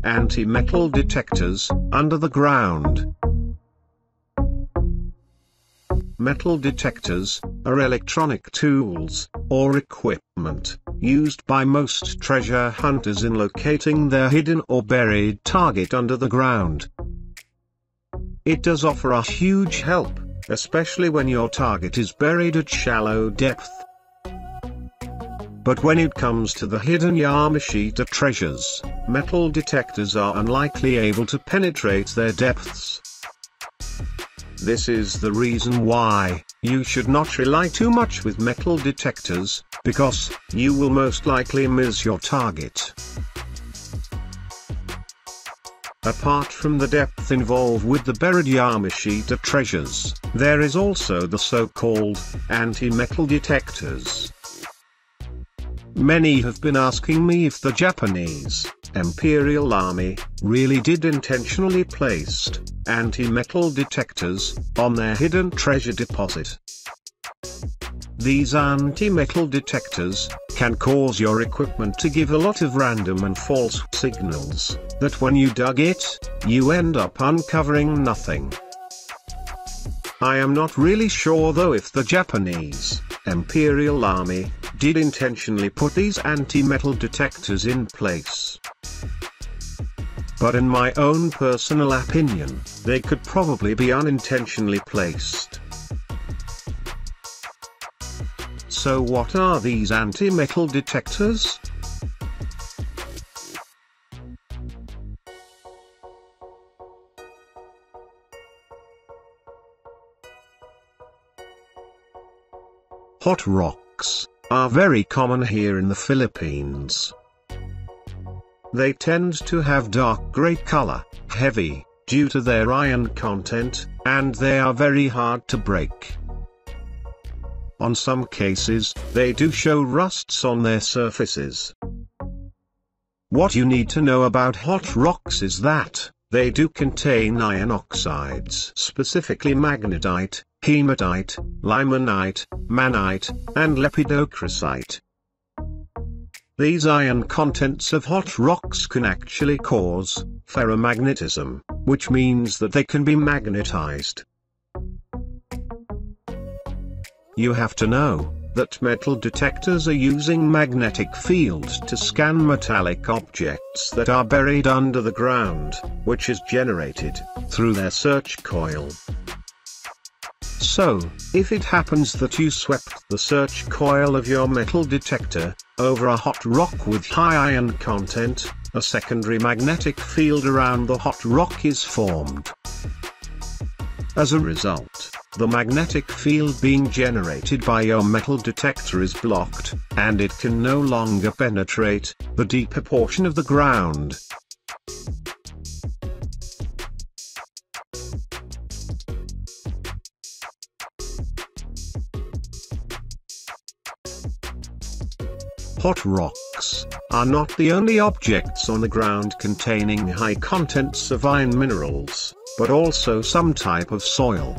anti-metal detectors, under the ground. Metal detectors are electronic tools, or equipment, used by most treasure hunters in locating their hidden or buried target under the ground. It does offer a huge help, especially when your target is buried at shallow depth. But when it comes to the hidden Yamashita treasures, metal detectors are unlikely able to penetrate their depths. This is the reason why you should not rely too much with metal detectors, because you will most likely miss your target. Apart from the depth involved with the buried Yamashita treasures, there is also the so-called anti-metal detectors. Many have been asking me if the Japanese Imperial Army really did intentionally place anti-metal detectors on their hidden treasure deposit. These anti-metal detectors can cause your equipment to give a lot of random and false signals, that when you dug it, you end up uncovering nothing. I am not really sure though if the Japanese Imperial Army did intentionally put these anti-metal detectors in place. But in my own personal opinion, they could probably be unintentionally placed. So what are these anti-metal detectors? Hot rocks are very common here in the Philippines. They tend to have dark gray color, heavy, due to their iron content, and they are very hard to break. On some cases, they do show rusts on their surfaces. What you need to know about hot rocks is that they do contain iron oxides, specifically magnetite, hematite, limonite, mannite, and lepidocrasite. These iron contents of hot rocks can actually cause ferromagnetism, which means that they can be magnetized. You have to know that metal detectors are using magnetic fields to scan metallic objects that are buried under the ground, which is generated through their search coil. So, if it happens that you swept the search coil of your metal detector over a hot rock with high iron content, a secondary magnetic field around the hot rock is formed. As a result, the magnetic field being generated by your metal detector is blocked, and it can no longer penetrate the deeper portion of the ground. Hot rocks are not the only objects on the ground containing high contents of iron minerals, but also some type of soil.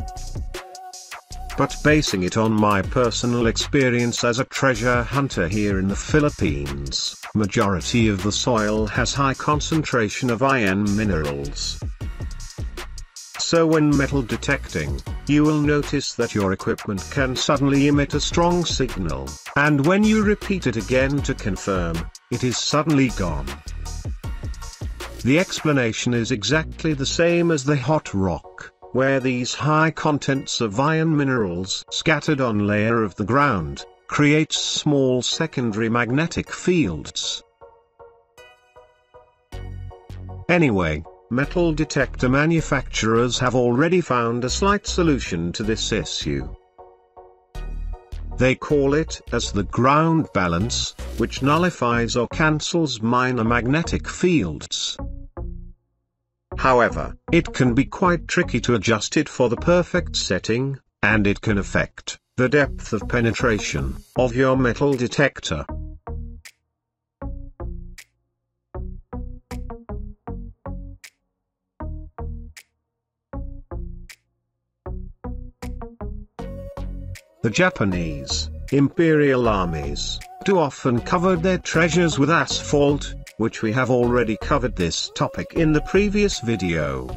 But basing it on my personal experience as a treasure hunter here in the Philippines, majority of the soil has high concentration of iron minerals. So when metal detecting, you will notice that your equipment can suddenly emit a strong signal, and when you repeat it again to confirm, it is suddenly gone. The explanation is exactly the same as the hot rock, where these high contents of iron minerals scattered on layer of the ground, creates small secondary magnetic fields. Anyway, metal detector manufacturers have already found a slight solution to this issue. They call it as the ground balance, which nullifies or cancels minor magnetic fields. However, it can be quite tricky to adjust it for the perfect setting, and it can affect the depth of penetration of your metal detector. The Japanese Imperial armies do often cover their treasures with asphalt, which we have already covered this topic in the previous video.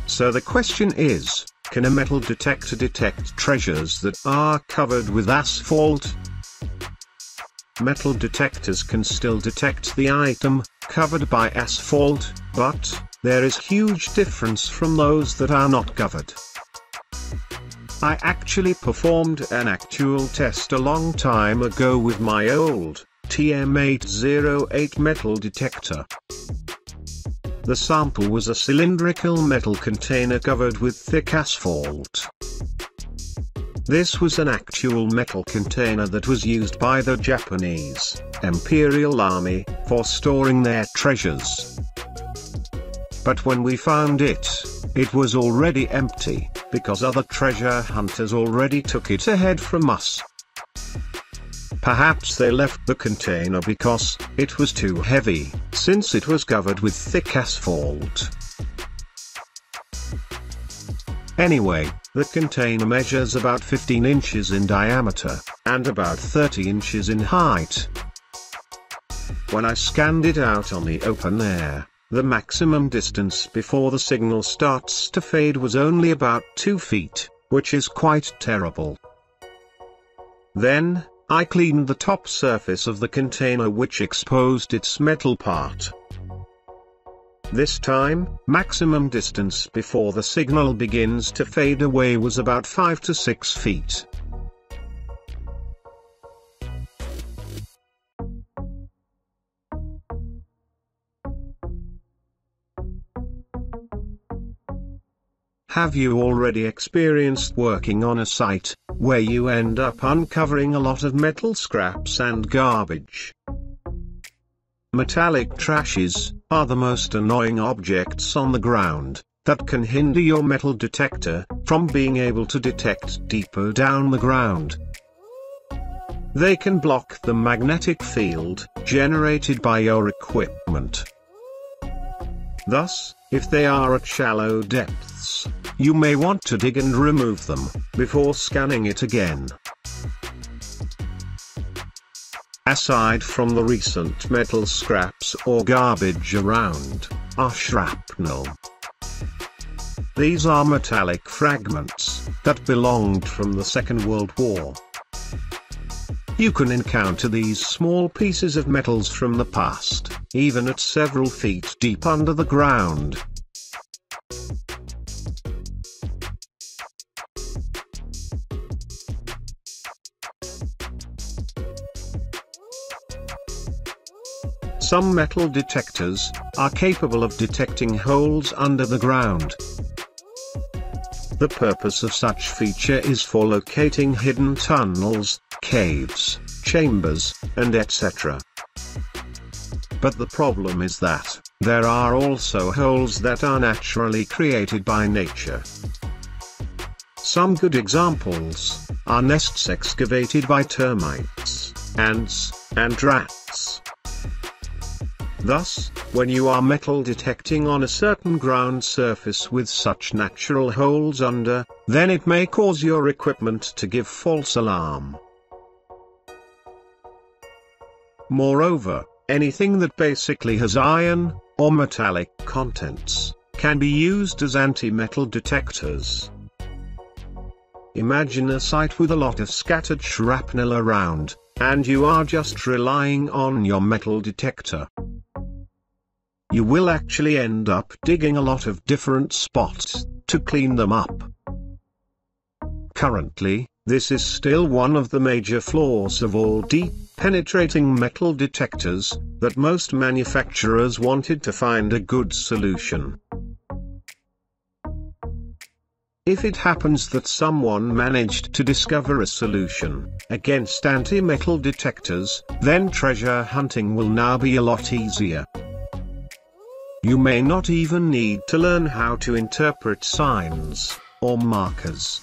So the question is, can a metal detector detect treasures that are covered with asphalt? Metal detectors can still detect the item covered by asphalt, but there is huge difference from those that are not covered. I actually performed an actual test a long time ago with my old TM808 metal detector. The sample was a cylindrical metal container covered with thick asphalt. This was an actual metal container that was used by the Japanese Imperial Army for storing their treasures. But when we found it was already empty, because other treasure hunters already took it ahead from us. Perhaps they left the container because it was too heavy, since it was covered with thick asphalt. Anyway, the container measures about 15 inches in diameter, and about 30 inches in height. When I scanned it out on the open air, the maximum distance before the signal starts to fade was only about 2 feet, which is quite terrible. Then, I cleaned the top surface of the container, which exposed its metal part. This time, maximum distance before the signal begins to fade away was about 5 to 6 feet. Have you already experienced working on a site where you end up uncovering a lot of metal scraps and garbage? Metallic trashes are the most annoying objects on the ground that can hinder your metal detector from being able to detect deeper down the ground. They can block the magnetic field generated by your equipment. Thus, if they are at shallow depths, you may want to dig and remove them before scanning it again. Aside from the recent metal scraps or garbage around, are shrapnel. These are metallic fragments that belonged from the Second World War. You can encounter these small pieces of metals from the past, even at several feet deep under the ground. Some metal detectors are capable of detecting holes under the ground. The purpose of such feature is for locating hidden tunnels, caves, chambers, and etc. But the problem is that there are also holes that are naturally created by nature. Some good examples are nests excavated by termites, ants, and rats. Thus, when you are metal detecting on a certain ground surface with such natural holes under, then it may cause your equipment to give false alarm. Moreover, anything that basically has iron or metallic contents can be used as anti-metal detectors. Imagine a site with a lot of scattered shrapnel around, and you are just relying on your metal detector. You will actually end up digging a lot of different spots to clean them up. Currently, this is still one of the major flaws of all deep penetrating metal detectors, that most manufacturers wanted to find a good solution. If it happens that someone managed to discover a solution against anti-metal detectors, then treasure hunting will now be a lot easier. You may not even need to learn how to interpret signs or markers.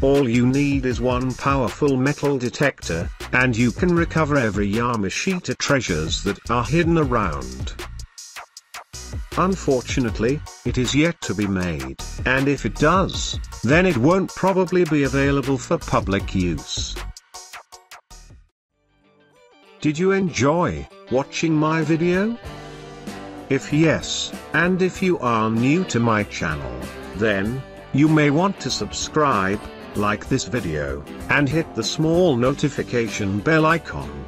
All you need is one powerful metal detector, and you can recover every Yamashita treasures that are hidden around. Unfortunately, it is yet to be made, and if it does, then it won't probably be available for public use. Did you enjoy watching my video? If yes, and if you are new to my channel, then you may want to subscribe, like this video, and hit the small notification bell icon.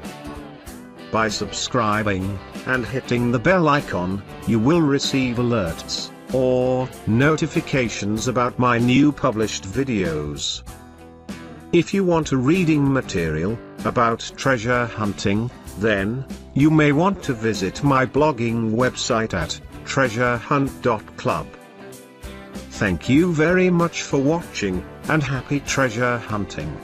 By subscribing and hitting the bell icon, you will receive alerts or notifications about my new published videos. If you want a reading material about treasure hunting, then you may want to visit my blogging website at treasurehunt.club. Thank you very much for watching, and happy treasure hunting.